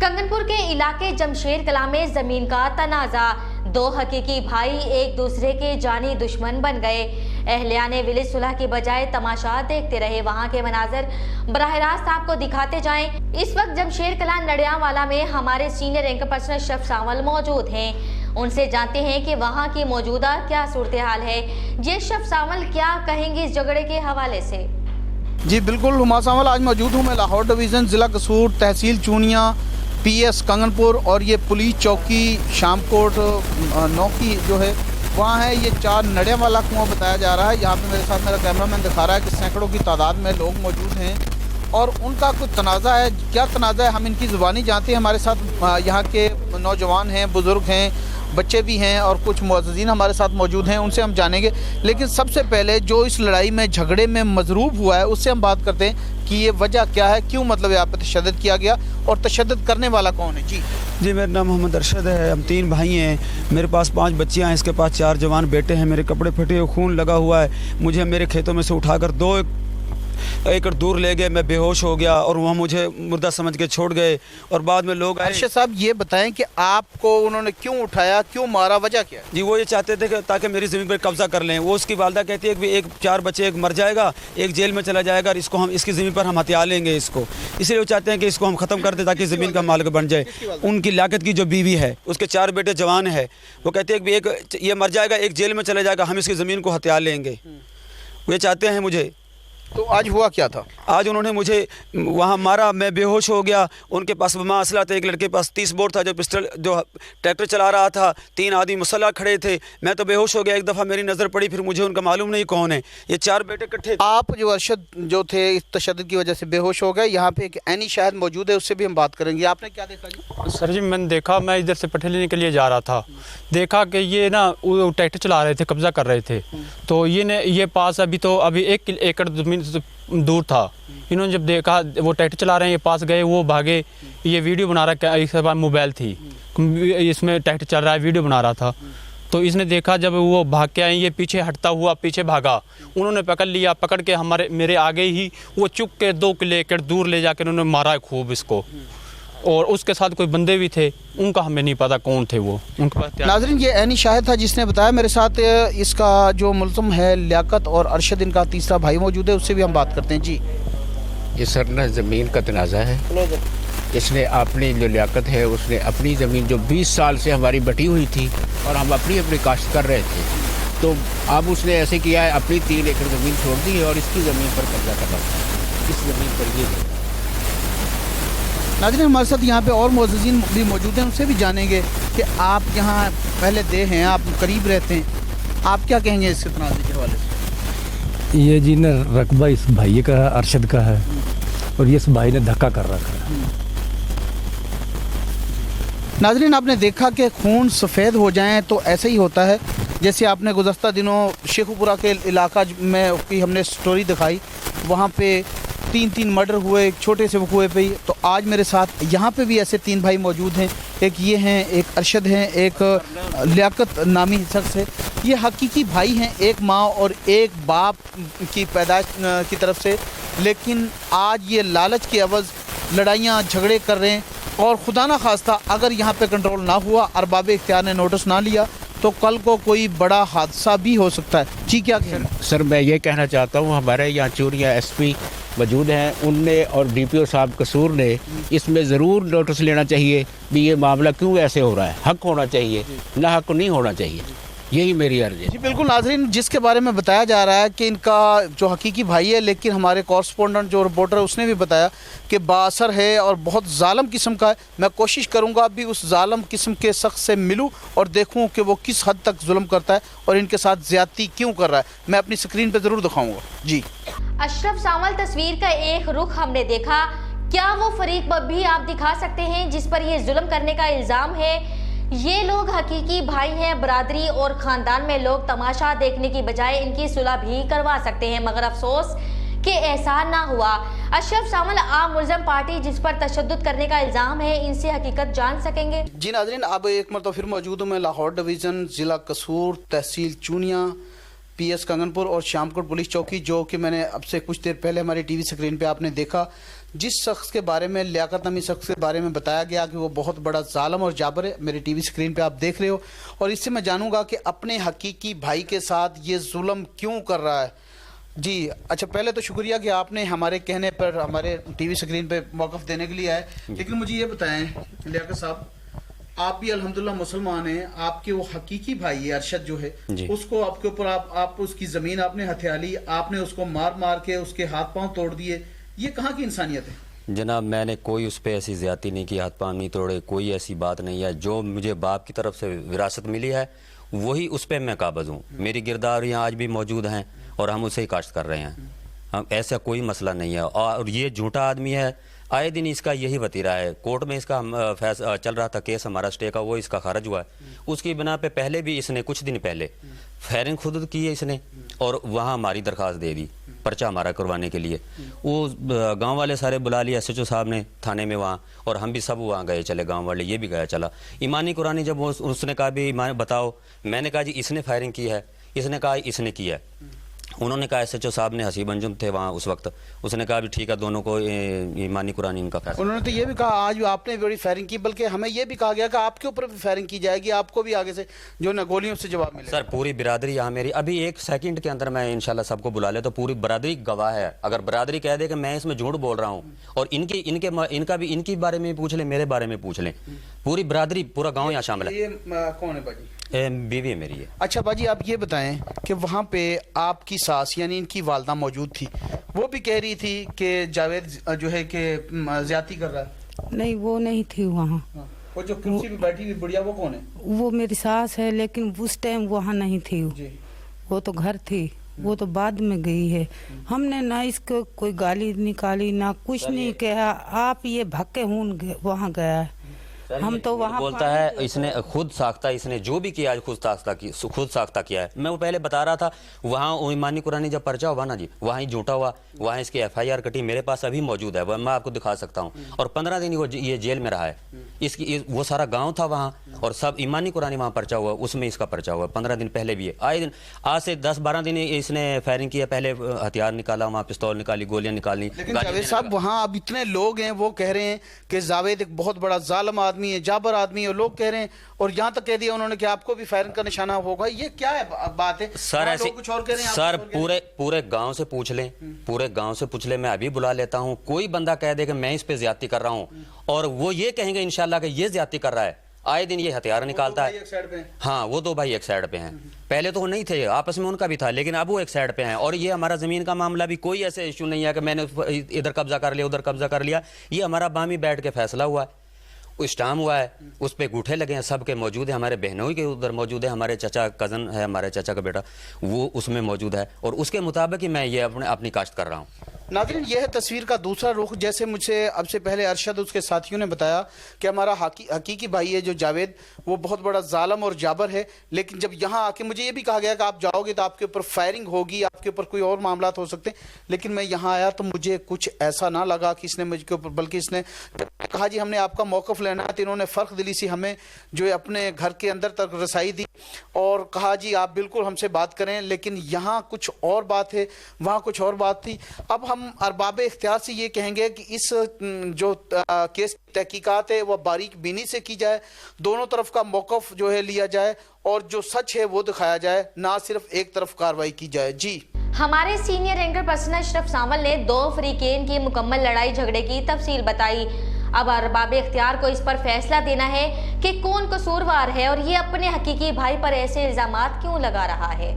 कंगनपुर के इलाके जमशेर कला में जमीन का तनाजा, दो हकीकी भाई एक दूसरे के जानी दुश्मन बन गए। अहलियाने विलेज सुलह की बजाय तमाशा देखते रहे। वहां के मनाजर बराह रास्त आपको दिखाते जाएं। इस वक्त जमशेर कला नडियावाला में हमारे सीनियर एंकर पर्सन अशरफ सावल मौजूद हैं। उनसे जानते हैं कि वहां की मौजूदा क्या सूरत हाल है। ये अशरफ सावल क्या कहेंगे इस झगड़े के हवाले से। जी बिल्कुल, हुमा सावल आज मौजूद हूँ मैं लाहौर डिवीज़न, ज़िला कसूर, तहसील चूनिया, पीएस कंगनपुर और ये पुलिस चौकी शामकोट 9 की जो है वहाँ है। ये 4 नड़िया वाला कुआं बताया जा रहा है। यहाँ पे मेरे साथ मेरा कैमरामैन दिखा रहा है कि सैकड़ों की तादाद में लोग मौजूद हैं और उनका कुछ तनाज़ा है। क्या तनाज़ा है हम इनकी ज़ुबानी जानते हैं। हमारे साथ यहाँ के नौजवान हैं, बुज़ुर्ग हैं, बच्चे भी हैं और कुछ मुअज़्ज़िज़ीन हमारे साथ मौजूद हैं, उनसे हम जानेंगे। लेकिन सबसे पहले जो इस लड़ाई में झगड़े में मज़रूब हुआ है उससे हम बात करते हैं कि ये वजह क्या है, क्यों मतलब यहाँ पे तशद्दुद किया गया और तशद्दुद करने वाला कौन है। जी मेरा नाम मोहम्मद अरशद है। हम 3 भाई हैं, मेरे पास 5 बच्चियाँ हैं, इसके पास 4 जवान बेटे हैं। मेरे कपड़े फटे हुए, खून लगा हुआ है। मुझे मेरे खेतों में से उठाकर 2 एकड़ दूर ले गए, मैं बेहोश हो गया और वहाँ मुझे मुर्दा समझ के छोड़ गए और बाद में लोग अरशद साहब ये बताएं कि आपको उन्होंने क्यों उठाया, क्यों मारा, वजह क्या? जी वो ये चाहते थे कि ताकि मेरी ज़मीन पर कब्जा कर लें। वो उसकी वालदा कहती है कि 4 बच्चे, एक मर जाएगा, एक जेल में चला जाएगा और इसको हम इसकी ज़मीन पर हम हथिया लेंगे इसको। इसलिए वो चाहते हैं कि इसको हम ख़त्म कर दें ताकि ज़मीन का मालिक बन जाए। उनकी लियाकत की जो बीवी है, उसके 4 बेटे जवान है, वो कहते हैं कि एक ये मर जाएगा, एक जेल में चला जाएगा, हम इसकी ज़मीन को हथिया लेंगे। वो ये चाहते हैं मुझे। तो आज हुआ क्या था? आज उन्होंने मुझे वहाँ मारा, मैं बेहोश हो गया। उनके पास बमा असला था, एक लड़के के पास 30 बोर था जो पिस्टल जो ट्रैक्टर चला रहा था। 3 आदमी मुसल्ला खड़े थे, मैं तो बेहोश हो गया। एक दफ़ा मेरी नज़र पड़ी, फिर मुझे उनका मालूम नहीं कौन है। ये 4 बेटे इकट्ठे। आप जो अरशद जो थे इस तशद्दुद की वजह से बेहोश हो गए। यहाँ पे एक ऐनी शायद मौजूद है, उससे भी हम बात करेंगे। आपने क्या देखा जी? सर जी मैंने देखा, मैं इधर से पट्टे लेने के लिए जा रहा था, देखा कि ये ना ट्रैक्टर चला रहे थे, कब्जा कर रहे थे। तो ये पास अभी 1 एकड़ ज़मीन दूर था। इन्होंने जब देखा वो ट्रैक्टर चला रहे हैं, ये पास गए, वो भागे। ये वीडियो बना रहा है, इसके पास मोबाइल थी, इसमें ट्रैक्टर चल रहा है, वीडियो बना रहा था। तो इसने देखा, जब वो भाग के आए, ये पीछे हटता हुआ पीछे भागा। उन्होंने पकड़ लिया, पकड़ के मेरे आगे ही वो चुक के 2 एकड़ दूर ले जाकर उन्होंने मारा है खूब इसको। और उसके साथ कोई बंदे भी थे, उनका हमें नहीं पता कौन थे वो। उनके पास नाज़रीन ये ऐनी शाहिद था जिसने बताया। मेरे साथ इसका जो मुल्ज़िम है लियाकत और अरशद, इनका तीसरा भाई मौजूद है, उससे भी हम बात करते हैं। जी ये सर ना ज़मीन का तनाज़ा है। इसने अपनी जो लियाकत है उसने अपनी ज़मीन जो 20 साल से हमारी बटी हुई थी और हम अपनी काश्त कर रहे थे, तो अब उसने ऐसे किया है, अपनी 3 एकड़ ज़मीन छोड़ दी है और इसकी ज़मीन पर कब्जा कर रहा है। इस ज़मीन पर ये नाज़रीन हमारे साथ यहाँ पे और मुअज़्ज़िज़ीन भी मौजूद हैं, उनसे भी जानेंगे कि आप यहाँ पहले दे हैं, आप करीब रहते हैं, आप क्या कहेंगे इसके तनाज़े के हवाले से? ये जी ने रकबा इस भाई का है, अरशद का है, और ये इस भाई ने धक्का कर रखा है। नाज़रीन आपने देखा कि खून सफ़ेद हो जाएं तो ऐसे ही होता है। जैसे आपने गुज़श्ता दिनों शेखुपुरा के इलाका में की हमने स्टोरी दिखाई, वहाँ पे 3 मर्डर हुए एक छोटे से कुएं पे ही। तो आज मेरे साथ यहाँ पे भी ऐसे 3 भाई मौजूद हैं। एक ये हैं, एक अरशद हैं, एक लियाकत नामी शख्स है। ये हकीकी भाई हैं, एक माँ और एक बाप की पैदाइश की तरफ से। लेकिन आज ये लालच की एवज़ लड़ाइयाँ झगड़े कर रहे हैं और खुदा ना खास्ता अगर यहाँ पे कंट्रोल ना हुआ, अरबाब इख्तियार ने नोटिस ना लिया, तो कल को कोई बड़ा हादसा भी हो सकता है। जी क्या कहना? सर मैं ये कहना चाहता हूँ, हमारे यहाँ चूरिया SP मौजूद हैं, उनने और DPO साहब कसूर ने इसमें ज़रूर नोटिस लेना चाहिए भी ये मामला क्यों ऐसे हो रहा है। हक होना चाहिए, ना हक नहीं होना चाहिए। यही मेरी अर्ज़ है। जी बिल्कुल नाज़रीन, जिसके बारे में बताया जा रहा है कि इनका जो हकीकी भाई है, लेकिन हमारे कॉरस्पॉन्डेंट जो रिपोर्टर है उसने भी बताया कि बाअसर है और बहुत ज़ालिम किस्म का है। मैं कोशिश करूंगा अभी उस ज़ालिम किस्म के शख्स से मिलूं और देखूं कि वो किस हद तक जुल्म करता है और इनके साथ ज़्यादती क्यों कर रहा है। मैं अपनी स्क्रीन पर ज़रूर दिखाऊँगा। जी अशरफ सावल तस्वीर का एक रुख हमने देखा, क्या वो फरीक भी आप दिखा सकते हैं जिस पर ये जुल्म करने का इल्ज़ाम है? ये लोग हकीकी भाई हैं, बरादरी और ख़ानदान में लोग तमाशा देखने की बजाय इनकी सुलह भी करवा सकते हैं, मगर अफसोस कि ऐसा ना हुआ। अशरफ सावल आम मुल्ज़िम पार्टी जिस पर तशद्दुद करने का इल्ज़ाम है, इनसे हकीकत जान सकेंगे। जी नाज़रीन अब एक मरतबा फिर मौजूद हूँ मैं लाहौर डिवीज़न, ज़िला कसूर, तहसील चूनिया, पीएस कंगनपुर और शामकोट पुलिस चौकी, जो कि मैंने अब से कुछ देर पहले हमारी टीवी स्क्रीन पे आपने देखा। जिस शख्स के बारे में, लियाकत नामी शख्स के बारे में बताया गया कि वो बहुत बड़ा जालिम और जाबर है, मेरी टीवी स्क्रीन पे आप देख रहे हो, और इससे मैं जानूंगा कि अपने हकीकी भाई के साथ ये जुल्म क्यों कर रहा है। जी अच्छा, पहले तो शुक्रिया कि आपने हमारे कहने पर हमारे टीवी स्क्रीन पे मौक़िफ़ देने के लिए आए, लेकिन मुझे ये बताएं लियाकत साहब, आप भी अल्हम्दुलिल्लाह मुसलमान हैं, आपके वो हकीकी भाई है अरशद जो है, उसको आपके ऊपर आप उसकी ज़मीन आपने हथिया ली, आपने उसको मार मार के उसके हाथ पांव तोड़ दिए, ये कहाँ की इंसानियत है? जनाब मैंने कोई उस पर ऐसी ज़्यादती नहीं की, हाथ पांव नहीं तोड़े, कोई ऐसी बात नहीं है। जो मुझे बाप की तरफ से विरासत मिली है वही उस पर मैं काबज़ हूँ। मेरी गिरदारियाँ आज भी मौजूद हैं और हम उसे ही काश्त कर रहे हैं। हम ऐसा कोई मसला नहीं है। और ये झूठा आदमी है, आए दिन इसका यही वतीरा है। कोर्ट में इसका फैसला चल रहा था, केस हमारा स्टे का, वो इसका खारिज हुआ है। उसकी बिना पे पहले भी इसने कुछ दिन पहले फायरिंग खुद की है इसने, और वहाँ हमारी दरख्वास्त दे दी पर्चा हमारा करवाने के लिए। वो गांव वाले सारे बुला लिए SHO साहब ने थाने में वहाँ, और हम भी सब वहाँ गए चले, गांव वाले ये भी गया चला। ईमानी कुरानी जब उसने कहा भी बताओ, मैंने कहा जी इसने फायरिंग की है, इसने कहा इसने की है। उन्होंने कहा SHO साहब ने, हसीब अंजुम थे वहाँ उस वक्त, उसने कहा भी ठीक है दोनों को ईमानी कुरानी इनका फैसला। उन्होंने तो ये भी कहा आज आपने बड़ी फायरिंग की, बल्कि हमें ये भी कहा गया कि आपके ऊपर भी फायरिंग की जाएगी, आपको भी आगे से जो न गोलियों से जवाब मिले। सर पूरी बिरादरी यहाँ मेरी, अभी 1 सेकंड के अंदर मैं इंशाल्लाह सबको बुला ले तो पूरी बिरादरी गवाह है। अगर बिरादरी कह दे कि मैं इसमें झूठ बोल रहा हूँ, और इनके बारे में पूछ लें, मेरे बारे में पूछ लें, पूरी बिरादरी पूरा गाँव यहाँ शामिल है। ये कौन है बाजी? बीवी मेरी है। अच्छा बाजी, आप ये बताएं कि वहाँ पे आपकी सास यानी इनकी वालदा मौजूद थी, वो भी कह रही थी कि जावेद जो है कि ज्यादती कर रहा है। नहीं, वो नहीं थी वहाँ। वो जो कुर्सी पे बैठी हुई बुढ़िया वो कौन है? वो मेरी सास है, लेकिन उस टाइम वहाँ नहीं थी जी। वो तो घर थी, वो तो बाद में गई है। हमने ना इसको कोई गाली निकाली ना कुछ नहीं कहा, आप ये भक्के हून वहाँ गया है। हम तो वहाँ बोलता है इसने खुद साख्ता, इसने जो भी किया खुद साख्ता किया है। मैं वो पहले बता रहा था, वहाँ ईमानी कुरानी जब पर्चा हुआ ना जी, वहाँ ही झूठा हुआ, वहाँ इसकी FIR कटी, मेरे पास अभी मौजूद है, मैं आपको दिखा सकता हूँ। और 15 दिन ये जेल में रहा है। वो सारा गाँव था वहाँ, और सब ईमानी कुरानी वहाँ पर्चा हुआ, उसमें इसका पर्चा हुआ 15 दिन पहले भी है। आए दिन आज से 10-12 दिन इसने फायरिंग किया, पहले हथियार निकाला, वहाँ पिस्तौल निकाली, गोलियाँ निकाली। लेकिन जावेद साहब वहाँ अब इतने लोग हैं, वो कह रहे हैं कि जावेद एक बहुत बड़ा जालिम आदमी है, जाबर आदमी है, लोग कह रहे हैं, और यहाँ तक कह दिया उन्होंने कि आपको भी फायरिंग का निशाना होगा। ये क्या है बात है सर? ऐसे कुछ और कह रहे हैं, सर पूरे गांव से पूछ लें, पूरे गांव से पूछ लें, मैं अभी बुला लेता हूँ। कोई बंदा कह दे कि मैं इस पे ज्यादती कर रहा हूँ, और वो ये कहेंगे इंशाल्लाह कि ये ज्यादती कर रहा है। आए दिन ये हथियार निकालता है। हाँ, वो 2 भाई एक साइड पे हैं। पहले तो वो नहीं थे, आपस में उनका भी था, लेकिन अब वो एक साइड पे हैं। और ये हमारा ज़मीन का मामला भी कोई ऐसे इशू नहीं है कि मैंने इधर कब्जा कर लिया, उधर कब्जा कर लिया। ये हमारा बामी बैठ के फैसला हुआ है, स्टाम हुआ है, उस पे अंगूठे लगे हैं, सब के मौजूद है। हमारे बहनों के उधर मौजूद है, हमारे चाचा कज़न है, हमारे चाचा का बेटा, वो उसमें मौजूद है, और उसके मुताबिक ही मैं ये अपनी काश्त कर रहा हूँ। नाज़रीन, यह है तस्वीर का दूसरा रुख। जैसे मुझे अब से पहले अरशद उसके साथियों ने बताया कि हमारा हकीकी भाई है जो जावेद, वो बहुत बड़ा जालिम और जाबर है। लेकिन जब यहाँ आके मुझे ये भी कहा गया कि आप जाओगे तो आपके ऊपर फायरिंग होगी, आपके ऊपर कोई और मामला हो सकते हैं। लेकिन मैं यहाँ आया तो मुझे कुछ ऐसा ना लगा कि इसने मुझके ऊपर, बल्कि इसने कहा जी हमने आपका मौक़िफ़ लेना है, तो इन्होंने फ़र्क दिली सी हमें जो है अपने घर के अंदर तक रसाई दी, और कहा जी आप बिल्कुल हमसे बात करें। लेकिन यहाँ कुछ और बात है, वहाँ कुछ और बात थी। अब हम अरबाब इख्तियार से ये कहेंगे कि इस जो केस तहकीकात है वह बारीक बीनी से की जाए, दोनों तरफ का मौक़िफ़ जो है लिया जाए, और जो सच है वो दिखाया जाए, ना सिर्फ एक तरफ कार्रवाई की जाए। जी, हमारे सीनियर एंकर पर्सन अशरफ सावल ने 2 फरीकेन की मुकम्मल लड़ाई झगड़े की तफसील बताई। अब अरबाब इख्तियार को इस पर फैसला देना है कि कौन कसूरवार है और ये अपने हकीकी भाई पर ऐसे इल्जामात क्यों लगा रहा है।